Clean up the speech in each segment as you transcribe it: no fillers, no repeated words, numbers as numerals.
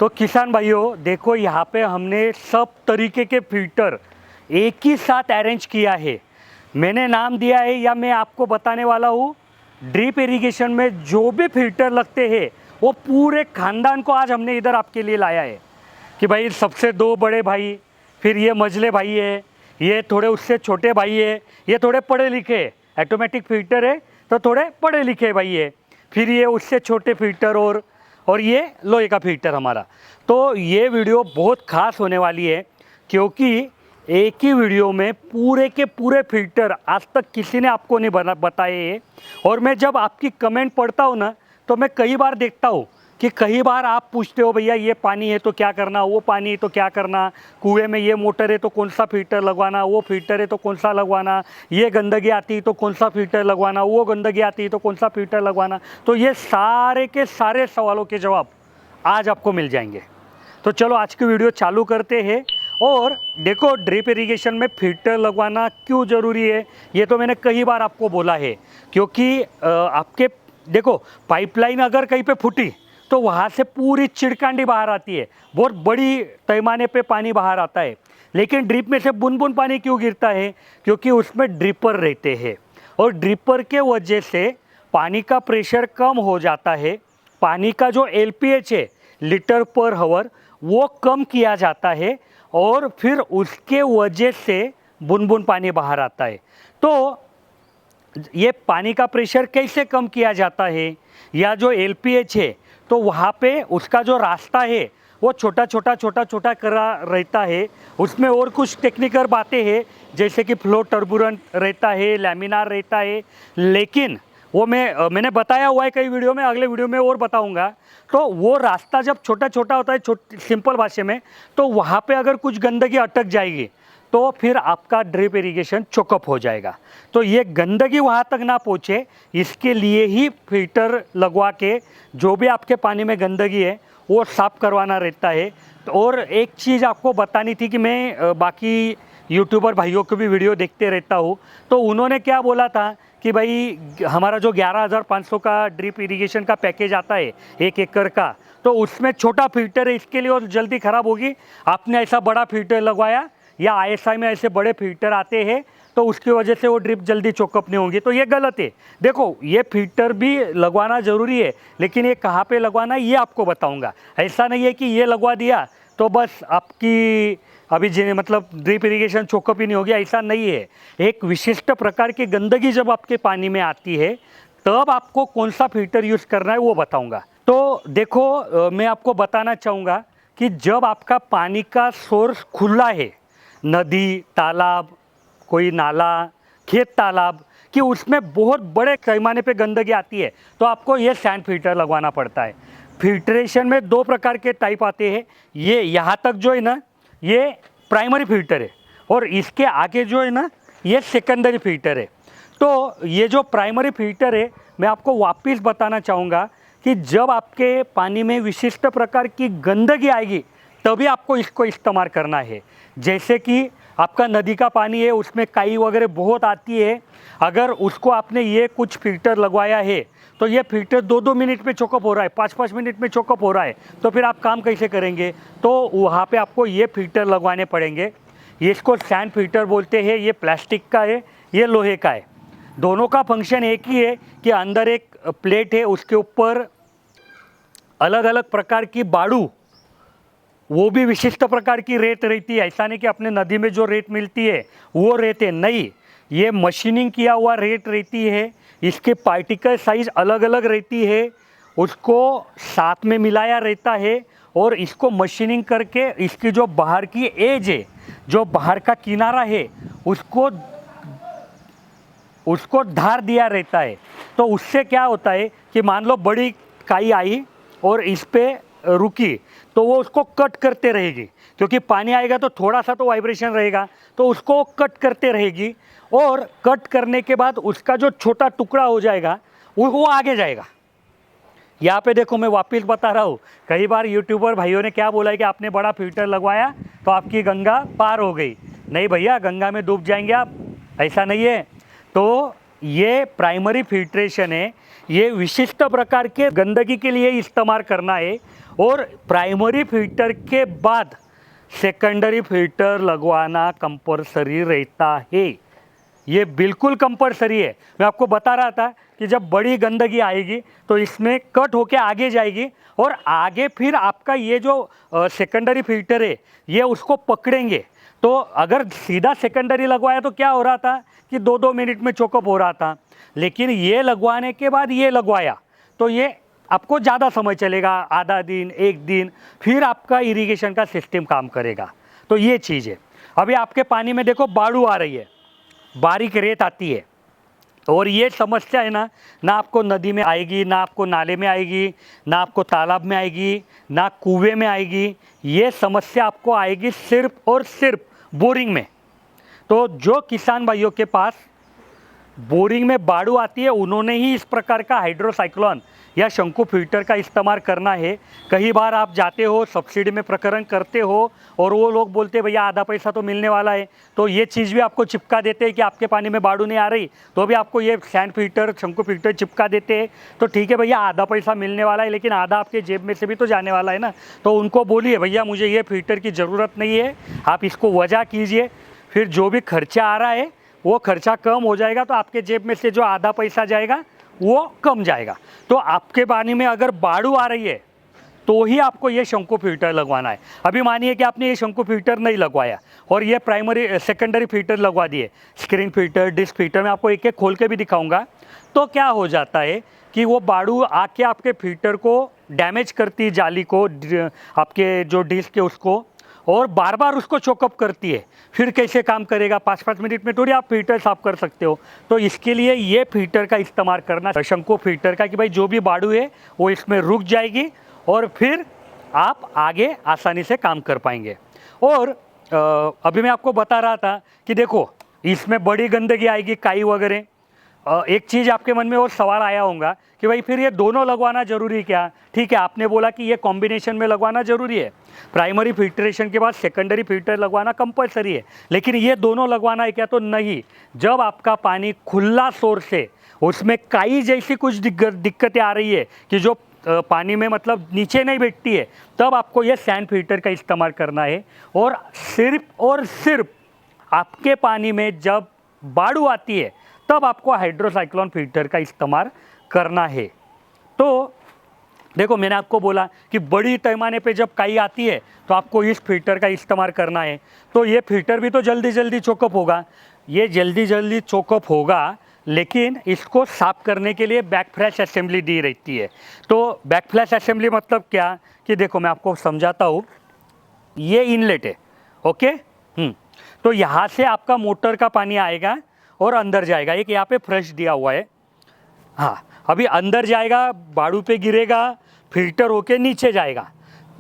तो किसान भाइयों देखो, यहाँ पे हमने सब तरीके के फिल्टर एक ही साथ अरेंज किया है। मैंने नाम दिया है या मैं आपको बताने वाला हूँ, ड्रिप इरिगेशन में जो भी फिल्टर लगते हैं वो पूरे खानदान को आज हमने इधर आपके लिए लाया है। कि भाई सबसे दो बड़े भाई, फिर ये मझले भाई है, ये थोड़े उससे छोटे भाई है, ये थोड़े पढ़े लिखे है, ऑटोमेटिक फिल्टर है तो थोड़े पढ़े लिखे भाई है, फिर ये उससे छोटे फिल्टर और ये लोहे का फिल्टर हमारा। तो ये वीडियो बहुत ख़ास होने वाली है क्योंकि एक ही वीडियो में पूरे के पूरे फिल्टर आज तक किसी ने आपको नहीं बताए हैं। और मैं जब आपकी कमेंट पढ़ता हूँ ना, तो मैं कई बार देखता हूँ कि कई बार आप पूछते हो भैया ये पानी है तो क्या करना, वो पानी है तो क्या करना, कुएं में ये मोटर है तो कौन सा फिल्टर लगवाना, वो फिल्टर है तो कौन सा लगवाना, ये गंदगी आती है तो कौन सा फिल्टर लगवाना, वो गंदगी आती है तो कौन सा फिल्टर लगवाना। तो ये सारे के सारे सवालों के जवाब आज आपको मिल जाएंगे। तो चलो आज की वीडियो चालू करते हैं। और देखो, ड्रिप इरिगेशन में फिल्टर लगवाना क्यों ज़रूरी है ये तो मैंने कई बार आपको बोला है। क्योंकि आपके देखो, पाइपलाइन अगर कहीं पे फूटी तो वहाँ से पूरी चिड़कांडी बाहर आती है, बहुत बड़ी पैमाने पे पानी बाहर आता है। लेकिन ड्रिप में से बूंद बूंद पानी क्यों गिरता है? क्योंकि उसमें ड्रिपर रहते हैं और ड्रिपर के वजह से पानी का प्रेशर कम हो जाता है। पानी का जो LPH है, लीटर पर हावर, वो कम किया जाता है और फिर उसके वजह से बूंद बूंद पानी बाहर आता है। तो ये पानी का प्रेशर कैसे कम किया जाता है, या जो LPH है तो वहाँ पे उसका जो रास्ता है वो छोटा छोटा करा रहता है। उसमें और कुछ टेक्निकल बातें हैं जैसे कि फ्लो टर्बुलेंट रहता है, लैमिनार रहता है, लेकिन वो मैंने बताया हुआ है कई वीडियो में, अगले वीडियो में और बताऊंगा। तो वो रास्ता जब छोटा छोटा होता है, सिंपल भाषा में, तो वहाँ पे अगर कुछ गंदगी अटक जाएगी तो फिर आपका ड्रिप इरिगेशन चोकअप हो जाएगा। तो ये गंदगी वहाँ तक ना पहुँचे, इसके लिए ही फिल्टर लगवा के जो भी आपके पानी में गंदगी है वो साफ़ करवाना रहता है। तो और एक चीज़ आपको बतानी थी कि मैं बाकी यूट्यूबर भाइयों को भी वीडियो देखते रहता हूँ, तो उन्होंने क्या बोला था कि भाई हमारा जो 11,500 का ड्रिप इरिगेशन का पैकेज आता है 1 एकड़ का, तो उसमें छोटा फिल्टर है इसके लिए और जल्दी ख़राब होगी। आपने ऐसा बड़ा फिल्टर लगवाया या ISI में ऐसे बड़े फिल्टर आते हैं तो उसकी वजह से वो ड्रिप जल्दी चोकअप नहीं होंगी। तो ये गलत है। देखो, ये फिल्टर भी लगवाना ज़रूरी है, लेकिन ये कहाँ पे लगवाना है ये आपको बताऊंगा। ऐसा नहीं है कि ये लगवा दिया तो बस आपकी अभी मतलब ड्रिप इरिगेशन चोकअप ही नहीं होगी, ऐसा नहीं है। एक विशिष्ट प्रकार की गंदगी जब आपके पानी में आती है तब आपको कौन सा फिल्टर यूज़ करना है वो बताऊँगा। तो देखो, मैं आपको बताना चाहूँगा कि जब आपका पानी का सोर्स खुला है, नदी, तालाब, कोई नाला, खेत तालाब, कि उसमें बहुत बड़े पैमाने पे गंदगी आती है तो आपको ये सैंड फिल्टर लगवाना पड़ता है। फिल्ट्रेशन में 2 प्रकार के टाइप आते हैं। ये यहाँ तक जो है ना, ये प्राइमरी फिल्टर है और इसके आगे जो है ना, ये सेकेंडरी फिल्टर है। तो ये जो प्राइमरी फिल्टर है, मैं आपको वापस बताना चाहूँगा कि जब आपके पानी में विशिष्ट प्रकार की गंदगी आएगी तभी आपको इसको इस्तेमाल करना है। जैसे कि आपका नदी का पानी है, उसमें काई वगैरह बहुत आती है, अगर उसको आपने ये कुछ फिल्टर लगवाया है तो ये फिल्टर 2-2 मिनट में चोकअप हो रहा है, 5-5 मिनट में चोकअप हो रहा है, तो फिर आप काम कैसे करेंगे? तो वहाँ पे आपको ये फिल्टर लगवाने पड़ेंगे। ये इसको सैंड फिल्टर बोलते हैं। ये प्लास्टिक का है, ये लोहे का है। दोनों का फंक्शन एक ही है कि अंदर एक प्लेट है, उसके ऊपर अलग अलग प्रकार की बाड़ू, वो भी विशिष्ट प्रकार की रेत रहती है। ऐसा नहीं कि अपने नदी में जो रेत मिलती है वो रेत है, नहीं, ये मशीनिंग किया हुआ रेत रहती है। इसके पार्टिकल साइज अलग अलग रहती है, उसको साथ में मिलाया रहता है और इसको मशीनिंग करके इसकी जो बाहर की एज है, जो बाहर का किनारा है, उसको धार दिया रहता है। तो उससे क्या होता है कि मान लो बड़ी काई आई और इस पे रुकी तो वो उसको कट करते रहेगी, क्योंकि पानी आएगा तो थोड़ा सा तो वाइब्रेशन रहेगा, तो उसको कट करते रहेगी और कट करने के बाद उसका जो छोटा टुकड़ा हो जाएगा वो आगे जाएगा। यहाँ पे देखो, मैं वापस बता रहा हूँ, कई बार यूट्यूबर भाइयों ने क्या बोला है कि आपने बड़ा फिल्टर लगवाया तो आपकी गंगा पार हो गई। नहीं भैया, गंगा में डूब जाएंगे आप, ऐसा नहीं है। तो ये प्राइमरी फिल्ट्रेशन है, ये विशिष्ट प्रकार के गंदगी के लिए इस्तेमाल करना है और प्राइमरी फिल्टर के बाद सेकेंडरी फिल्टर लगवाना कंपलसरी रहता है। ये बिल्कुल कंपलसरी है। मैं आपको बता रहा था कि जब बड़ी गंदगी आएगी तो इसमें कट होके आगे जाएगी और आगे फिर आपका ये जो सेकेंडरी फिल्टर है ये उसको पकड़ेंगे। तो अगर सीधा सेकेंडरी लगवाया तो क्या हो रहा था कि 2-2 मिनट में चोकअप हो रहा था, लेकिन ये लगवाने के बाद ये लगवाया तो ये आपको ज़्यादा समय चलेगा, आधा दिन, 1 दिन, फिर आपका इरिगेशन का सिस्टम काम करेगा। तो ये चीज़ है। अभी आपके पानी में देखो बाड़ू आ रही है, बारीक रेत आती है, और ये समस्या है ना, ना आपको नदी में आएगी, ना आपको नाले में आएगी, ना आपको तालाब में आएगी, ना कुएं में आएगी। ये समस्या आपको आएगी सिर्फ और सिर्फ बोरिंग में। तो जो किसान भाइयों के पास बोरिंग में बाड़ू आती है उन्होंने ही इस प्रकार का हाइड्रोसाइक्लोन या शंकु फिल्टर का इस्तेमाल करना है। कई बार आप जाते हो, सब्सिडी में प्रकरण करते हो और वो लोग बोलते हैं भैया आधा पैसा तो मिलने वाला है, तो ये चीज़ भी आपको चिपका देते हैं कि आपके पानी में बाड़ू नहीं आ रही तो भी आपको ये सैंड फिल्टर, शंकु फिल्टर चिपका देते हैं। तो ठीक है भैया, आधा पैसा मिलने वाला है, लेकिन आधा आपके जेब में से भी तो जाने वाला है ना। तो उनको बोलिए भैया मुझे ये फिल्टर की ज़रूरत नहीं है, आप इसको वजह कीजिए, फिर जो भी खर्चा आ रहा है वो खर्चा कम हो जाएगा, तो आपके जेब में से जो आधा पैसा जाएगा वो कम जाएगा। तो आपके पानी में अगर बाड़ू आ रही है तो ही आपको ये शंकु फिल्टर लगवाना है। अभी मानिए कि आपने ये शंकु फिल्टर नहीं लगवाया और ये प्राइमरी सेकेंडरी फिल्टर लगवा दिए, स्क्रीन फिल्टर, डिस्क फिल्टर, मैं आपको एक एक खोल के भी दिखाऊंगा। तो क्या हो जाता है कि वो बाड़ू आके आपके फिल्टर को डैमेज करती है, जाली को, आपके जो डिस्क है उसको, और बार बार उसको चोकअप करती है। फिर कैसे काम करेगा? 5-5 मिनट में थोड़ी आप फिल्टर साफ कर सकते हो। तो इसके लिए ये फिल्टर का इस्तेमाल करना, शंकु फिल्टर का, कि भाई जो भी बाड़ू है वो इसमें रुक जाएगी और फिर आप आगे आसानी से काम कर पाएंगे। और अभी मैं आपको बता रहा था कि देखो इसमें बड़ी गंदगी आएगी, काई वगैरह। एक चीज़ आपके मन में और सवाल आया होगा कि भाई फिर ये दोनों लगवाना ज़रूरी क्या? ठीक है, आपने बोला कि ये कॉम्बिनेशन में लगवाना ज़रूरी है, प्राइमरी फिल्ट्रेशन के बाद सेकेंडरी फिल्टर लगवाना कंपलसरी है, लेकिन ये दोनों लगवाना है क्या? तो नहीं। जब आपका पानी खुला सोर्स है, उसमें काई जैसी कुछ दिक्कतें आ रही है कि जो पानी में मतलब नीचे नहीं बैठती है, तब आपको ये सैंड फिल्टर का इस्तेमाल करना है। और सिर्फ आपके पानी में जब बाड़ू आती है तब आपको हाइड्रोसाइक्लोन फिल्टर का इस्तेमाल करना है। तो देखो मैंने आपको बोला कि बड़ी पैमाने पे जब काई आती है तो आपको इस फिल्टर का इस्तेमाल करना है। तो ये फिल्टर भी तो जल्दी चोकअप होगा, ये जल्दी चोकअप होगा, लेकिन इसको साफ करने के लिए बैक फ्लैश असेंबली दी रहती है। तो बैक फ्लैश असेंबली मतलब क्या कि देखो मैं आपको समझाता हूँ। ये इनलेट है, ओके। तो यहाँ से आपका मोटर का पानी आएगा और अंदर जाएगा। एक यहाँ पे फ्लश दिया हुआ है, हाँ, अभी अंदर जाएगा, बाड़ू पे गिरेगा, फिल्टर होके नीचे जाएगा,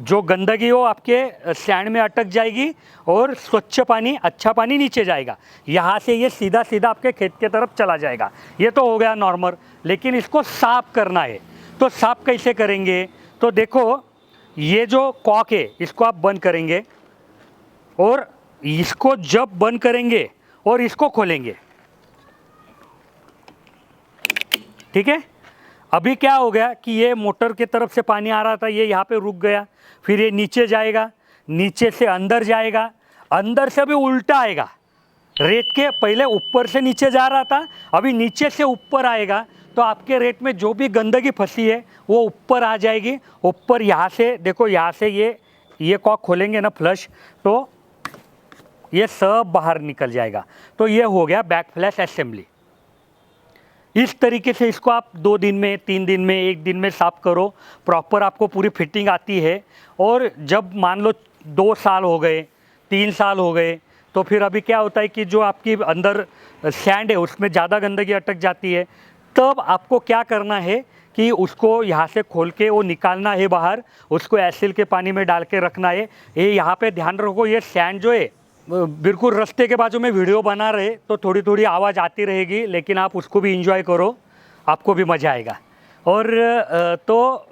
जो गंदगी हो आपके सैंड में अटक जाएगी और स्वच्छ पानी, अच्छा पानी नीचे जाएगा। यहाँ से ये सीधा आपके खेत के तरफ चला जाएगा। ये तो हो गया नॉर्मल, लेकिन इसको साफ करना है। तो साफ कैसे करेंगे? तो देखो ये जो कॉक है इसको आप बंद करेंगे और इसको जब बंद करेंगे और इसको खोलेंगे, ठीक है। अभी क्या हो गया कि ये मोटर की तरफ से पानी आ रहा था, ये यहाँ पे रुक गया, फिर ये नीचे जाएगा, नीचे से अंदर जाएगा, अंदर से अभी उल्टा आएगा। रेत के पहले ऊपर से नीचे जा रहा था, अभी नीचे से ऊपर आएगा। तो आपके रेत में जो भी गंदगी फंसी है वो ऊपर आ जाएगी। ऊपर यहाँ से देखो, यहाँ से ये कॉक खोलेंगे ना फ्लश, तो ये सब बाहर निकल जाएगा। तो ये हो गया बैक फ्लैश असेंबली। इस तरीके से इसको आप 2 दिन में, 3 दिन में, 1 दिन में साफ करो, प्रॉपर आपको पूरी फिटिंग आती है। और जब मान लो 2 साल हो गए, 3 साल हो गए, तो फिर अभी क्या होता है कि जो आपकी अंदर सैंड है उसमें ज़्यादा गंदगी अटक जाती है। तब आपको क्या करना है कि उसको यहाँ से खोल के वो निकालना है बाहर, उसको एसिल के पानी में डाल के रखना है। ये यहाँ पे ध्यान रखो, ये सैंड जो है बिल्कुल रास्ते के बाजू में वीडियो बना रहे तो थोड़ी आवाज़ आती रहेगी, लेकिन आप उसको भी एंजॉय करो, आपको भी मज़ा आएगा। और तो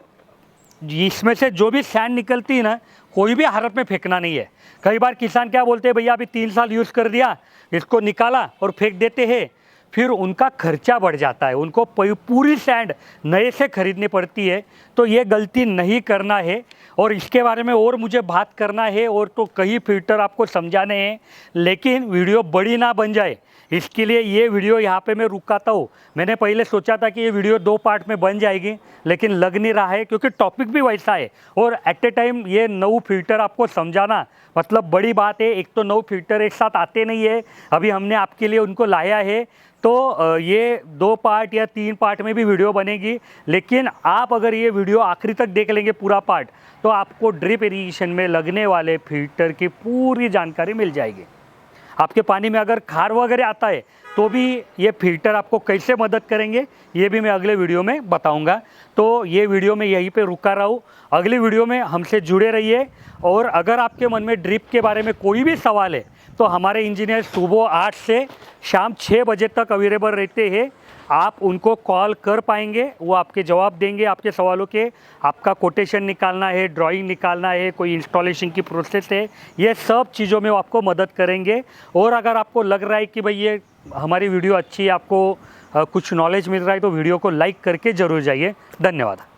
इसमें से जो भी सैंड निकलती है ना, कोई भी हालत में फेंकना नहीं है। कई बार किसान क्या बोलते हैं, भैया अभी 3 साल यूज़ कर दिया, इसको निकाला और फेंक देते हैं, फिर उनका खर्चा बढ़ जाता है, उनको पूरी सैंड नए से खरीदनी पड़ती है। तो ये गलती नहीं करना है और इसके बारे में और मुझे बात करना है और तो कई फिल्टर आपको समझाने हैं, लेकिन वीडियो बड़ी ना बन जाए इसके लिए ये वीडियो यहाँ पे मैं रुकाता हूँ। मैंने पहले सोचा था कि ये वीडियो 2 पार्ट में बन जाएगी, लेकिन लग नहीं रहा है क्योंकि टॉपिक भी वैसा है और एट ए टाइम ये 9 फिल्टर आपको समझाना मतलब बड़ी बात है। एक तो 9 फिल्टर एक साथ आते नहीं है, अभी हमने आपके लिए उनको लाया है। तो ये 2 पार्ट या 3 पार्ट में भी वीडियो बनेगी, लेकिन आप अगर ये वीडियो आखिरी तक देख लेंगे पूरा पार्ट, तो आपको ड्रिप इरिगेशन में लगने वाले फिल्टर की पूरी जानकारी मिल जाएगी। आपके पानी में अगर खार वगैरह आता है तो भी ये फिल्टर आपको कैसे मदद करेंगे ये भी मैं अगले वीडियो में बताऊंगा। तो ये वीडियो में यहीं पे रुका रहा हूँ, अगली वीडियो में हमसे जुड़े रहिए। और अगर आपके मन में ड्रिप के बारे में कोई भी सवाल है तो हमारे इंजीनियर सुबह 8 से शाम 6 बजे तक अवेलेबल रहते हैं। आप उनको कॉल कर पाएंगे, वो आपके जवाब देंगे आपके सवालों के। आपका कोटेशन निकालना है, ड्राइंग निकालना है, कोई इंस्टॉलेशन की प्रोसेस है, ये सब चीज़ों में वो आपको मदद करेंगे। और अगर आपको लग रहा है कि भाई ये हमारी वीडियो अच्छी है, आपको कुछ नॉलेज मिल रहा है, तो वीडियो को लाइक करके ज़रूर जाइए। धन्यवाद।